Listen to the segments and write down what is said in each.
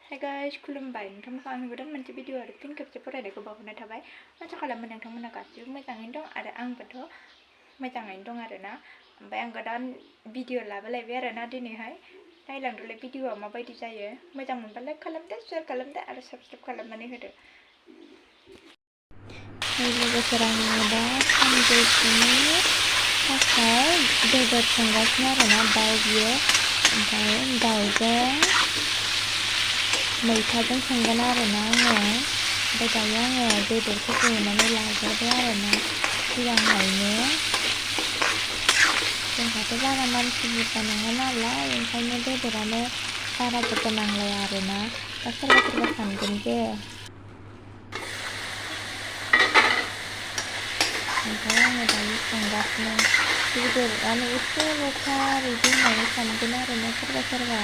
Hai guys, खुलुमबाय नोंथांमोनखौ आं नुदों मोनसे भिडिअ आरो फिन खेबसे फरायनायखौ बावहरनाय थाबाय। आसा खालामो नोंथांमोना गासिबो मोजाङैनो दं आरो आंबोथ' मोजाङैनो दं आरोना। ओमफ्राय आं गोदान भिडिअ लाबोलायबाय आरोना दिनैहाय। नायलांदोलाय भिडिअआ माबायदि जायो। मोजां मोनबा लाइक खालामदो, शेयार खालामदो आरो साबस्क्राइब खालामनानै होदो। लोगोफोरा आङो दा सानजौफुनि थाखाय बेदर संगासिनो आरोना, दाउ बियो। ओमफ्राय दाउजों मैथाजों संगोन आरोना आङो। ओमफ्राय दायो आङो बेदरखौ एवनानै लाग्रोबाय आरोना सिगांहायनो। जोंहाथ' बारा मानसि बुरजा नङा नालाय, ओंखायनो बेदरानो बारा बुरजा नांलाया आरोना। दा सोरबा सोरबा सानगोन जे ओमफ्राय आङो दायो संगासिनो बेदरानो एसेल'थार बिदि होननानै सानगोन आरोना सोरबा सोरबा।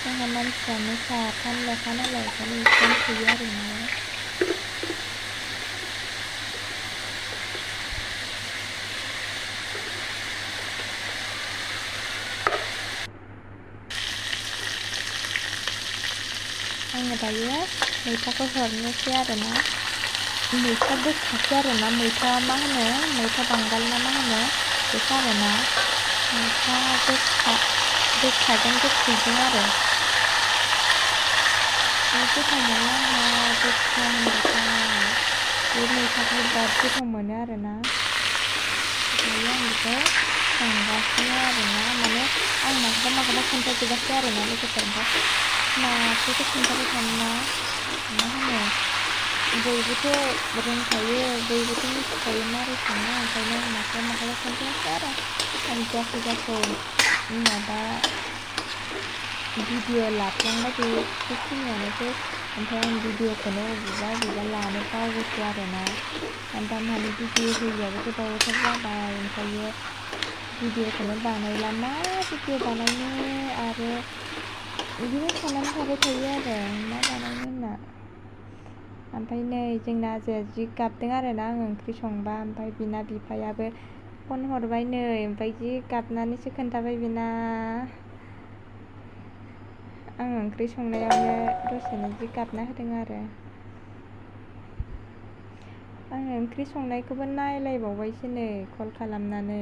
जोंहा मानसियानो साथामल'खा नालाय, ओंखायनो एसेयावनो थोयो आरोना। आङो दायो मैथाखौ हरनोसै आरोना। मैथा गोखासो आरोना, मैथा मा होनो, मैथा बांगाल ना मा होनो बेखौ आरोना। मैथा गोखाजों गोखैजों आरो गोथाव मोनो आंहा गोखा होनबाथाय। बे मैथाखौ बिराद गोथाव मोनो आरोना। दायो आं बेखौ संगासिनो आरोना, माने आं माखौबा खोन्थाजोबासै आरोना लोगोफोर। ओमफ्राय नाखौथ' खोन्थाबाय थानोना, मा होनो, बयबोथ' रोंखायो, बयबोथ' मिथिखायो मारै सङो। ओंखायनो आं माखौबा खोन्थायासै आरो। आं जाखौ माबा भिडिअ लाफ्लांबाय बेखिनियानोसै। ओमफ्राय आं भिडिअखौनो अबेबा लानो बावोसो आरोना। दा माने भिडिअ होयैयाबो गोबावथार जाबाय, ओमफ्रायो भिडिअखौनो बानायला। मा भिडिअ बानायनो आरो बिदिनो साननानै थाबाय थायो आरो मा बानायनो होनना। ओमफ्राय नै जोंना आजाया जि गाबदों आरोना आं ओंख्रि संबा। ओमफ्राय बिना बिफायाबो फन हरबाय नै, ओमफ्राय जि गाबनानैसो खोन्थाबाय बिना आं ओंख्रि संनायावनो दसेनो जि गाबना होदों आरो। आङो ओंख्रि संनायखौबो नायलायबावबायसो नै कल खालामनानै।